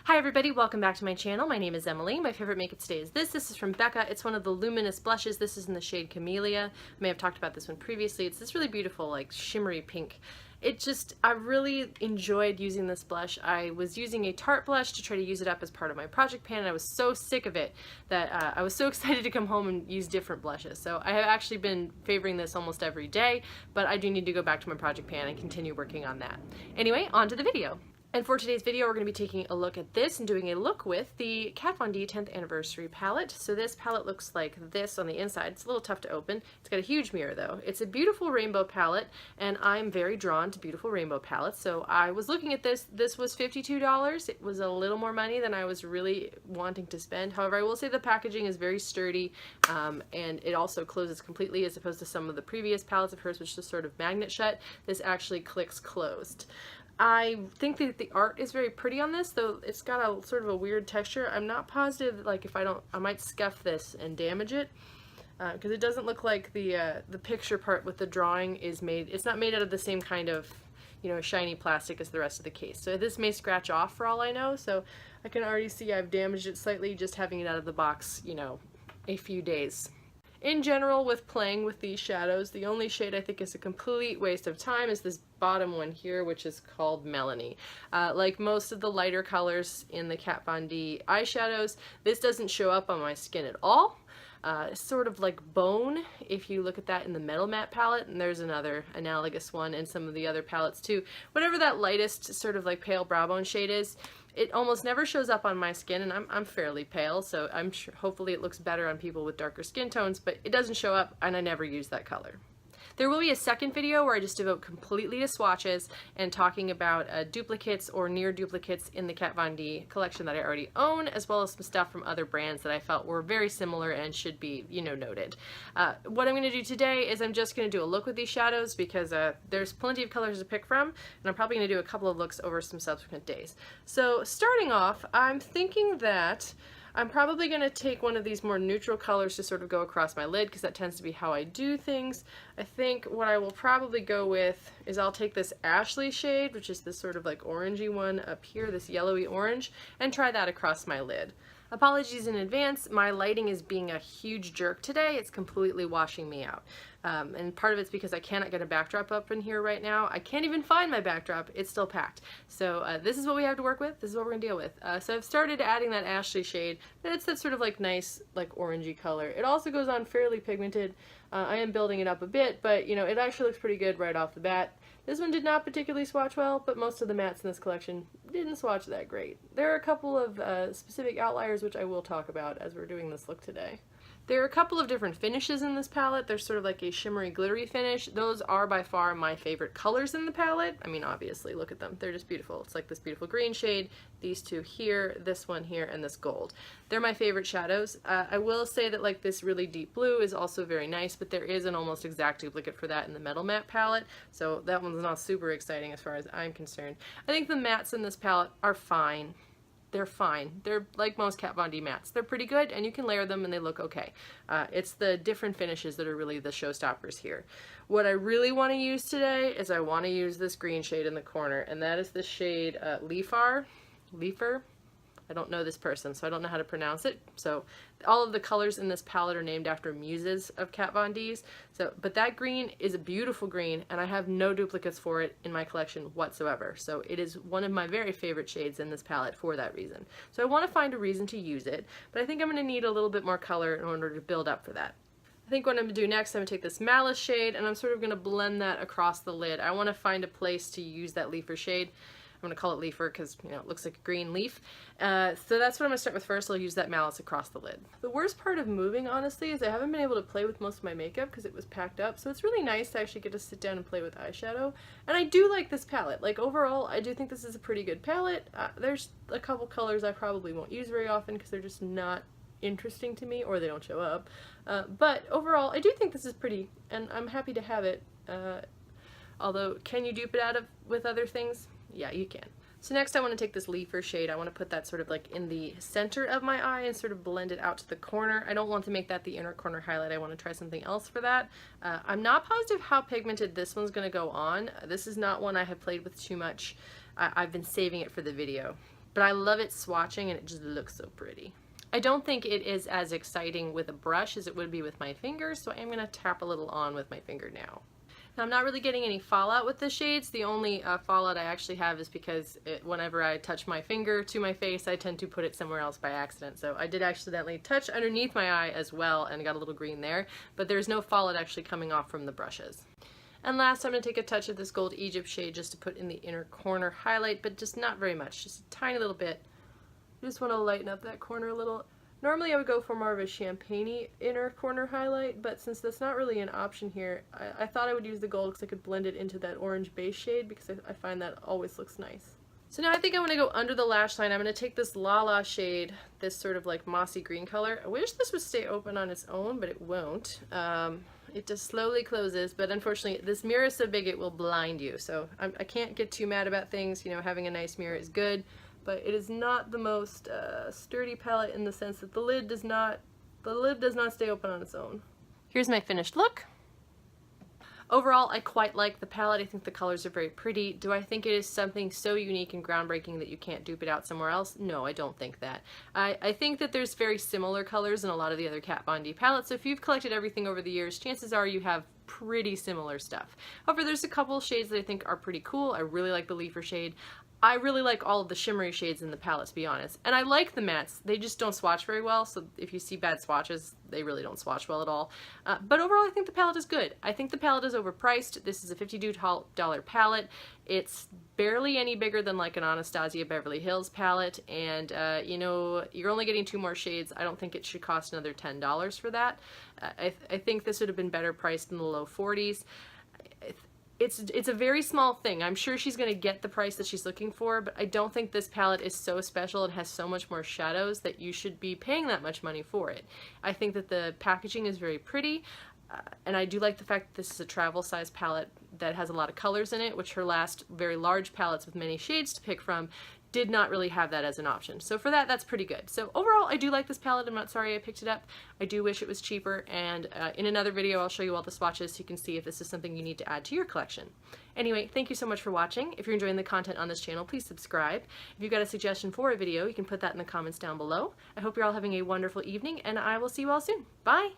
Hi everybody, welcome back to my channel. My name is Emily. My favorite makeup today is this. This is from Becca. It's one of the Luminous blushes. This is in the shade Camellia. I may have talked about this one previously. It's this really beautiful, like shimmery pink. I really enjoyed using this blush. I was using a Tarte blush to try to use it up as part of my project pan, and I was so sick of it that I was so excited to come home and use different blushes. So I have actually been favoring this almost every day, but I do need to go back to my project pan and continue working on that. Anyway, on to the video. And for today's video, we're going to be taking a look at this and doing a look with the Kat Von D 10th Anniversary palette. So this palette looks like this on the inside. It's a little tough to open. It's got a huge mirror though. It's a beautiful rainbow palette, and I'm very drawn to beautiful rainbow palettes. So I was looking at this. This was $52. It was a little more money than I was really wanting to spend. However, I will say the packaging is very sturdy, and it also closes completely as opposed to some of the previous palettes of hers, which just sort of magnet shut. This actually clicks closed. I think that the art is very pretty on this, though it's got a sort of a weird texture. I'm not positive, like if I might scuff this and damage it, because it doesn't look like the picture part with the drawing is made. It's not made out of the same kind of, you know, shiny plastic as the rest of the case. So this may scratch off for all I know. So I can already see I've damaged it slightly just having it out of the box, you know, a few days. In general, with playing with these shadows, the only shade I think is a complete waste of time is this bottom one here, which is called Melanie. Like most of the lighter colors in the Kat Von D eyeshadows, this doesn't show up on my skin at all. It's sort of like bone if you look at that in the Metal Matte palette, and there's another analogous one in some of the other palettes too. Whatever that lightest sort of like pale brow bone shade is, it almost never shows up on my skin, and I'm fairly pale, so I'm sure hopefully it looks better on people with darker skin tones, but it doesn't show up, and I never use that color. There will be a second video where I just devote completely to swatches and talking about duplicates or near duplicates in the Kat Von D collection that I already own, as well as some stuff from other brands that I felt were very similar and should be, you know, noted. What I'm going to do today is I'm just going to do a look with these shadows because there's plenty of colors to pick from, and I'm probably going to do a couple of looks over some subsequent days. So starting off, I'm thinking that I'm probably going to take one of these more neutral colors to sort of go across my lid because that tends to be how I do things. I think what I will probably go with is I'll take this Ashley shade, which is this sort of like orangey one up here, this yellowy orange, and try that across my lid. Apologies in advance, my lighting is being a huge jerk today. It's completely washing me out. And part of it's because I cannot get a backdrop up in here right now. I can't even find my backdrop. It's still packed. So this is what we have to work with. This is what we're going to deal with. So I've started adding that Ashley shade. It's that sort of like nice, like orangey color. It also goes on fairly pigmented. I am building it up a bit, but you know, it actually looks pretty good right off the bat. This one did not particularly swatch well, but most of the mattes in this collection didn't swatch that great. There are a couple of specific outliers which I will talk about as we're doing this look today. There are a couple of different finishes in this palette. There's sort of like a shimmery glittery finish. Those are by far my favorite colors in the palette. I mean, obviously, look at them. They're just beautiful. It's like this beautiful green shade, these two here, this one here, and this gold. They're my favorite shadows. I will say that like this really deep blue is also very nice, but there is an almost exact duplicate for that in the Metal Matte palette, so that one's not super exciting as far as I'm concerned. I think the mattes in this palette are fine. They're fine. They're like most Kat Von D mattes. They're pretty good, and you can layer them and they look okay. It's the different finishes that are really the showstoppers here. What I really want to use today is I want to use this green shade in the corner, and that is the shade Leafer. I don't know this person, so I don't know how to pronounce it. So all of the colors in this palette are named after muses of Kat Von D's. But that green is a beautiful green, and I have no duplicates for it in my collection whatsoever. So it is one of my very favorite shades in this palette for that reason. So I want to find a reason to use it, but I think I'm going to need a little bit more color in order to build up for that. I think what I'm going to do next, I'm going to take this Malice shade, and I'm sort of going to blend that across the lid. I want to find a place to use that Leafer shade. I'm going to call it Leafer because, you know, it looks like a green leaf. So that's what I'm going to start with first. I'll use that Malice across the lid. The worst part of moving, honestly, is I haven't been able to play with most of my makeup because it was packed up. So it's really nice to actually get to sit down and play with eyeshadow. And I do like this palette. Like, overall, I do think this is a pretty good palette. There's a couple colors I probably won't use very often because they're just not interesting to me or they don't show up. But overall, I do think this is pretty, and I'm happy to have it. Although, can you dupe it with other things? Yeah, you can. So next I want to take this Leafer shade. I want to put that sort of like in the center of my eye and sort of blend it out to the corner. I don't want to make that the inner corner highlight. I want to try something else for that. I'm not positive how pigmented this one's going to go on. This is not one I have played with too much. I've been saving it for the video. but I love it swatching and it just looks so pretty. I don't think it is as exciting with a brush as it would be with my fingers, so I am going to tap a little on with my finger now. Now I'm not really getting any fallout with the shades. The only fallout I actually have is because whenever I touch my finger to my face, I tend to put it somewhere else by accident. So I did accidentally touch underneath my eye as well and got a little green there, but there's no fallout actually coming off from the brushes. And last, I'm going to take a touch of this Gold Egypt shade just to put in the inner corner highlight, but just not very much, just a tiny little bit. I just want to lighten up that corner a little. Normally I would go for more of a champagne-y inner corner highlight, but since that's not really an option here, I thought I would use the gold because I could blend it into that orange base shade because I find that always looks nice. So now I think I'm going to go under the lash line. I'm going to take this Lala shade, this sort of like mossy green color. I wish this would stay open on its own, but it won't. It just slowly closes, but unfortunately this mirror is so big it will blind you. So I can't get too mad about things. You know, having a nice mirror is good. But it is not the most sturdy palette in the sense that the lid does not stay open on its own. Here's my finished look. Overall, I quite like the palette. I think the colors are very pretty. Do I think it is something so unique and groundbreaking that you can't dupe it out somewhere else? No, I don't think that. I think that there's very similar colors in a lot of the other Kat Von D palettes, so if you've collected everything over the years, chances are you have pretty similar stuff. However, there's a couple shades that I think are pretty cool. I really like the Leafer shade. I really like all of the shimmery shades in the palette, to be honest. And I like the mattes. They just don't swatch very well, so if you see bad swatches, they really don't swatch well at all. But overall, I think the palette is good. I think the palette is overpriced. This is a $52 palette. It's barely any bigger than like an Anastasia Beverly Hills palette, and you know, you're only getting 2 more shades. I don't think it should cost another $10 for that. I think this would have been better priced in the low 40s. It's a very small thing. I'm sure she's going to get the price that she's looking for, but I don't think this palette is so special and has so much more shadows that you should be paying that much money for it. I think that the packaging is very pretty, and I do like the fact that this is a travel size palette that has a lot of colors in it, which her last very large palettes with many shades to pick from did not really have that as an option. So for that, that's pretty good. So overall, I do like this palette. I'm not sorry I picked it up. I do wish it was cheaper, and in another video, I'll show you all the swatches so you can see if this is something you need to add to your collection. Anyway, thank you so much for watching. If you're enjoying the content on this channel, please subscribe. If you've got a suggestion for a video, you can put that in the comments down below. I hope you're all having a wonderful evening, and I will see you all soon. Bye!